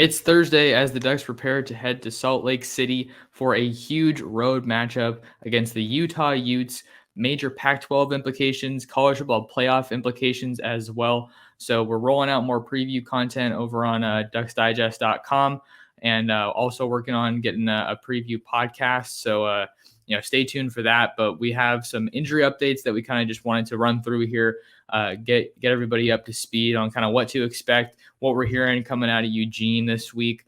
It's Thursday as the Ducks prepare to head to Salt Lake City for a huge road matchup against the Utah Utes. Major Pac-12 implications, college football playoff implications as well. So we're rolling out more preview content over on ducksdigest.com, and also working on getting a preview podcast. So stay tuned for that. But we have some injury updates that we kind of just wanted to run through here, get everybody up to speed on kind of what to expect, what we're hearing coming out of Eugene this week.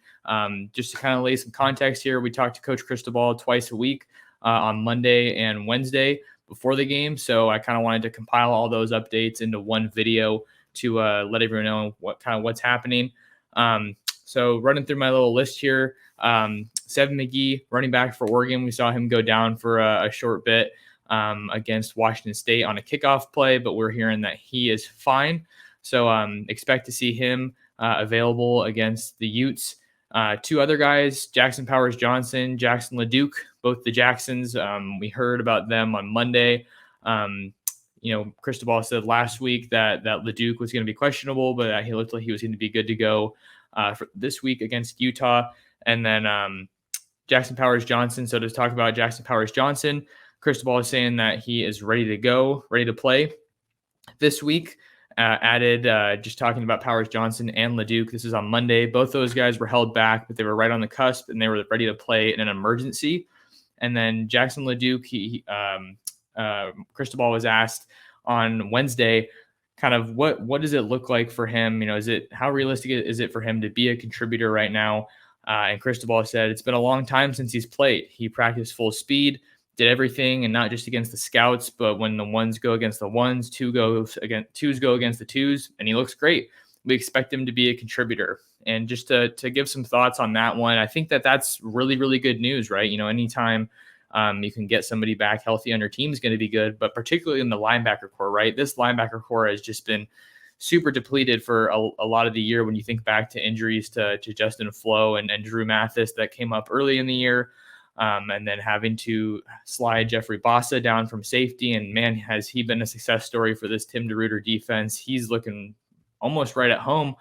Just to kind of lay some context here, we talked to Coach Cristobal twice a week on Monday and Wednesday before the game. So I kind of wanted to compile all those updates into one video to let everyone know what's happening. So running through my little list here, Seven McGee, running back for Oregon, we saw him go down for a short bit against Washington State on a kickoff play, but we're hearing that he is fine. So expect to see him available against the Utes. Two other guys, Jackson Powers Johnson, Jackson LeDuc, both the Jacksons. We heard about them on Monday. Cristobal said last week that LeDuc was going to be questionable, but he looked like he was going to be good to go for this week against Utah. And then Jackson Powers Johnson. So to talk about Jackson Powers Johnson, Cristobal is saying that he is ready to go, ready to play this week. Just talking about Powers Johnson and LeDuc. This is on Monday. Both those guys were held back, but they were right on the cusp and they were ready to play in an emergency. And then Jackson LeDuc, Cristobal was asked on Wednesday, kind of what does it look like for him? How realistic is it for him to be a contributor right now? And Cristobal said it's been a long time since he's played. He practiced full speed, did everything, and not just against the scouts, but when the ones go against the ones, twos go against the twos, and he looks great. We expect him to be a contributor. And just to give some thoughts on that one, I think that's really, really good news, right? Anytime you can get somebody back healthy on your team is going to be good, but particularly in the linebacker core, right? This linebacker core has just been super depleted for a lot of the year when you think back to injuries to Justin Flo and Drew Mathis that came up early in the year. And then having to slide Jeffrey Bassa down from safety. And man, has he been a success story for this Tim DeRuyter defense. He's looking almost right at home.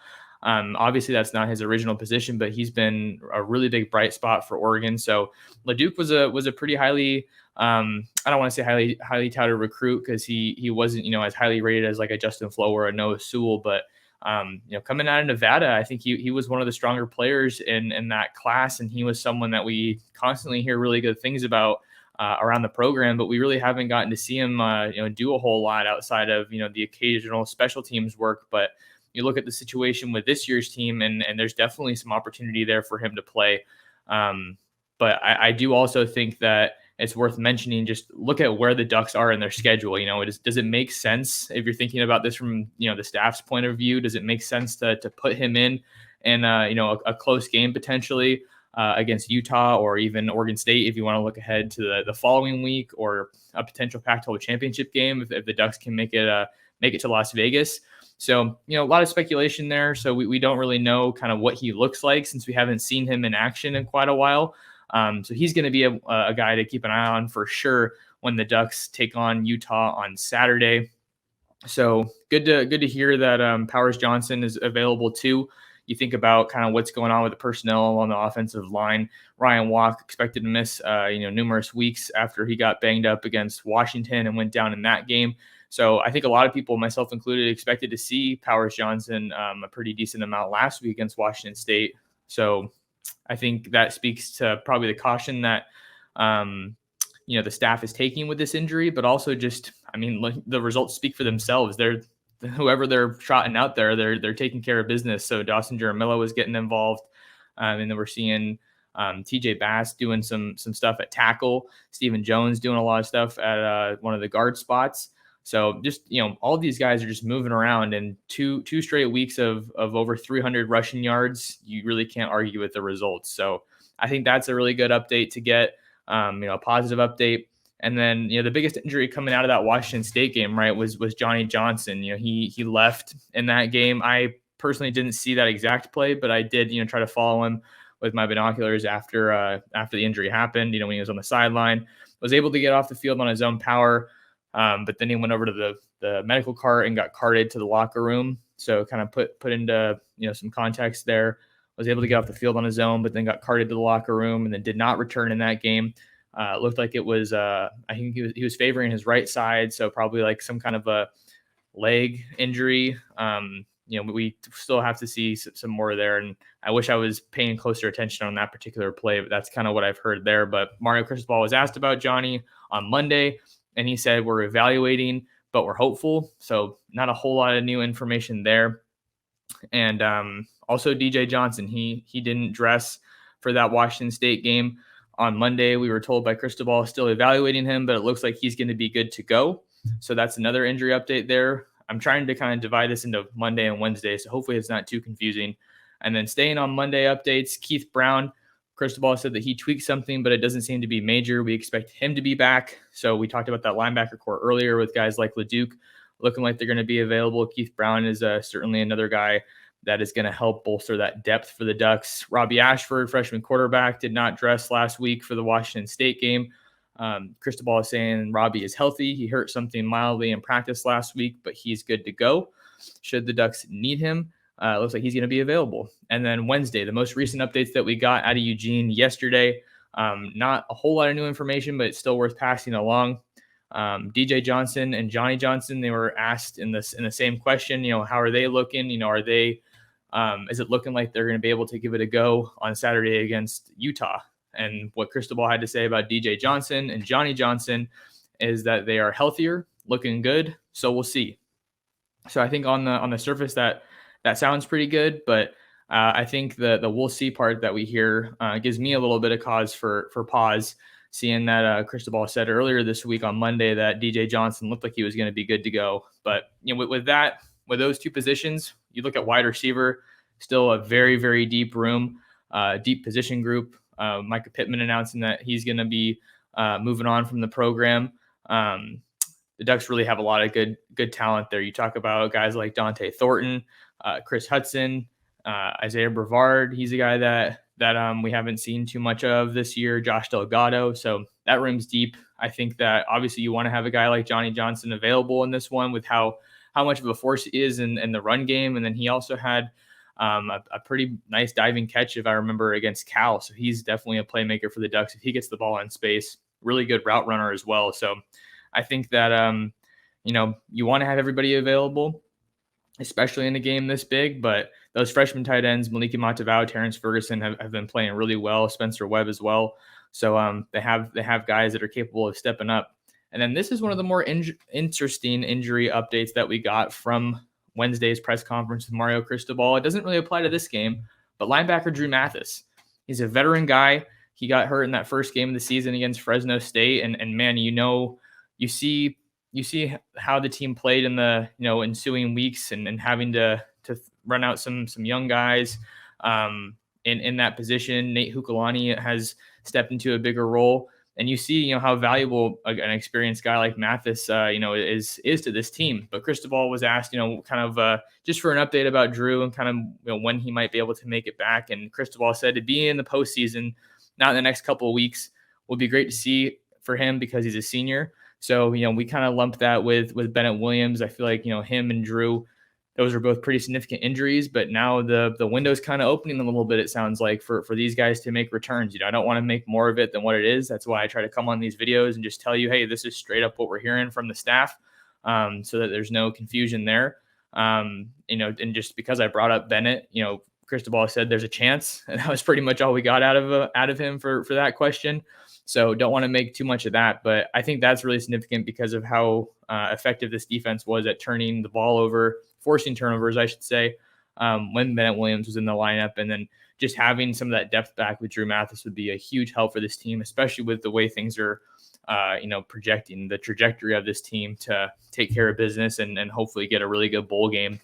Obviously, that's not his original position, but he's been a really big bright spot for Oregon. So LeDuc was a pretty highly, I don't want to say highly touted recruit because he wasn't as highly rated as like a Justin Flo or a Noah Sewell, but coming out of Nevada, I think he was one of the stronger players in that class, and he was someone that we constantly hear really good things about around the program, but we really haven't gotten to see him do a whole lot outside of the occasional special teams work. But you look at the situation with this year's team, and there's definitely some opportunity there for him to play. But I do also think that it's worth mentioning, just look at where the Ducks are in their schedule. Does it make sense if you're thinking about this from, the staff's point of view? Does it make sense to put him in a close game potentially against Utah or even Oregon State if you want to look ahead to the following week, or a potential Pac-12 championship game if the Ducks can make it to Las Vegas? So, a lot of speculation there. So we don't really know kind of what he looks like since we haven't seen him in action in quite a while. So he's going to be a guy to keep an eye on for sure when the Ducks take on Utah on Saturday. So good to hear that Powers Johnson is available too. You think about kind of what's going on with the personnel on the offensive line. Ryan Walk expected to miss numerous weeks after he got banged up against Washington and went down in that game. So I think a lot of people, myself included, expected to see Powers Johnson a pretty decent amount last week against Washington State. So I think that speaks to probably the caution that, the staff is taking with this injury, but also just, the results speak for themselves. Whoever they're trotting out there, they're taking care of business. So Dawson Jaramillo was getting involved. And then we're seeing TJ Bass doing some stuff at tackle, Stephen Jones doing a lot of stuff at one of the guard spots. So just, all of these guys are just moving around, and two straight weeks of over 300 rushing yards. You really can't argue with the results. So I think that's a really good update to get, a positive update. And then, the biggest injury coming out of that Washington State game, right, was Johnny Johnson. He left in that game. I personally didn't see that exact play, but I did, try to follow him with my binoculars after the injury happened, when he was on the sideline. Was able to get off the field on his own power. But then he went over to the medical cart and got carted to the locker room. So kind of put into, some context there. was able to get off the field on his own, but then got carted to the locker room and then did not return in that game. It looked like it was, I think he was favoring his right side, so probably like some kind of a leg injury. We still have to see some more there, and I wish I was paying closer attention on that particular play, but that's kind of what I've heard there. But Mario Cristobal was asked about Johnny on Monday, and he said, we're evaluating, but we're hopeful. So not a whole lot of new information there. And also DJ Johnson, he didn't dress for that Washington State game on Monday. We were told by Cristobal still evaluating him, but it looks like he's going to be good to go. So that's another injury update there. I'm trying to kind of divide this into Monday and Wednesday, so hopefully it's not too confusing. And then staying on Monday updates, Keith Brown, Cristobal said that he tweaked something, but it doesn't seem to be major. We expect him to be back. So we talked about that linebacker core earlier with guys like LeDuc looking like they're going to be available. Keith Brown is certainly another guy that is going to help bolster that depth for the Ducks. Robbie Ashford, freshman quarterback, did not dress last week for the Washington State game. Cristobal is saying Robbie is healthy. He hurt something mildly in practice last week, but he's good to go. Should the Ducks need him, it looks like he's going to be available. And then Wednesday, the most recent updates that we got out of Eugene yesterday, not a whole lot of new information, but it's still worth passing along. DJ Johnson and Johnny Johnson, they were asked in the same question, how are they looking? Are they, is it looking like they're going to be able to give it a go on Saturday against Utah? And what Cristobal had to say about DJ Johnson and Johnny Johnson is that they are healthier, looking good. So we'll see. So I think on the surface that sounds pretty good, but I think the we'll see part that we hear gives me a little bit of cause for pause, seeing that Cristobal said earlier this week on Monday that DJ Johnson looked like he was going to be good to go. But with those two positions, you look at wide receiver, still a very, very deep room, deep position group. Micah Pittman announcing that he's going to be moving on from the program. The Ducks really have a lot of good talent there. You talk about guys like Dante Thornton, Chris Hudson, Isaiah Brevard. He's a guy that we haven't seen too much of this year. Josh Delgado. So that room's deep. I think that obviously you want to have a guy like Johnny Johnson available in this one with how much of a force he is in the run game. And then he also had a pretty nice diving catch, if I remember, against Cal. So he's definitely a playmaker for the Ducks if he gets the ball in space. Really good route runner as well. So I think that, you want to have everybody available, especially in a game this big. But those freshman tight ends, Maliki Matavao, Terrence Ferguson, have been playing really well. Spencer Webb as well. So they have guys that are capable of stepping up. And then this is one of the more interesting injury updates that we got from Wednesday's press conference with Mario Cristobal. It doesn't really apply to this game, but linebacker Drew Mathis. He's a veteran guy. He got hurt in that first game of the season against Fresno State. And man, you see how the team played in the ensuing weeks and having to run out some young guys in that position. Nate Hukulani has stepped into a bigger role. And you see, how valuable an experienced guy like Mathis, is to this team. But Cristobal was asked, kind of just for an update about Drew and kind of when he might be able to make it back. And Cristobal said to be in the postseason, not in the next couple of weeks, would be great to see for him because he's a senior. So we kind of lumped that with Bennett Williams. I feel like him and Drew, those are both pretty significant injuries, but now the window's kind of opening a little bit, it sounds like, for these guys to make returns. I don't want to make more of it than what it is. That's why I try to come on these videos and just tell you, hey, this is straight up what we're hearing from the staff, so that there's no confusion there. And just because I brought up Bennett, Cristobal said there's a chance, and that was pretty much all we got out of him for that question. So don't want to make too much of that, but I think that's really significant because of how effective this defense was at turning the ball over, forcing turnovers, I should say, when Bennett Williams was in the lineup. And then just having some of that depth back with Drew Mathis would be a huge help for this team, especially with the way things are, projecting the trajectory of this team to take care of business and hopefully get a really good bowl game.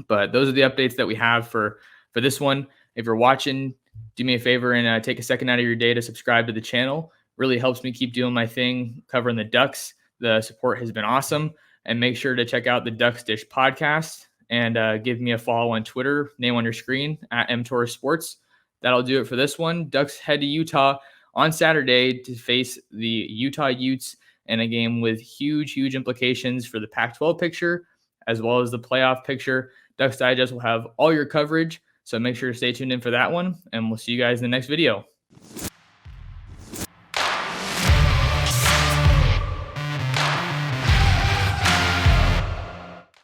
But those are the updates that we have for this one. If you're watching, do me a favor and take a second out of your day to subscribe to the channel. Really helps me keep doing my thing, covering the Ducks. The support has been awesome. And make sure to check out the Ducks Dish podcast and give me a follow on Twitter, name on your screen, at mtorsports. That'll do it for this one. Ducks head to Utah on Saturday to face the Utah Utes in a game with huge, huge implications for the Pac-12 picture as well as the playoff picture. Ducks Digest will have all your coverage. So make sure to stay tuned in for that one, and we'll see you guys in the next video.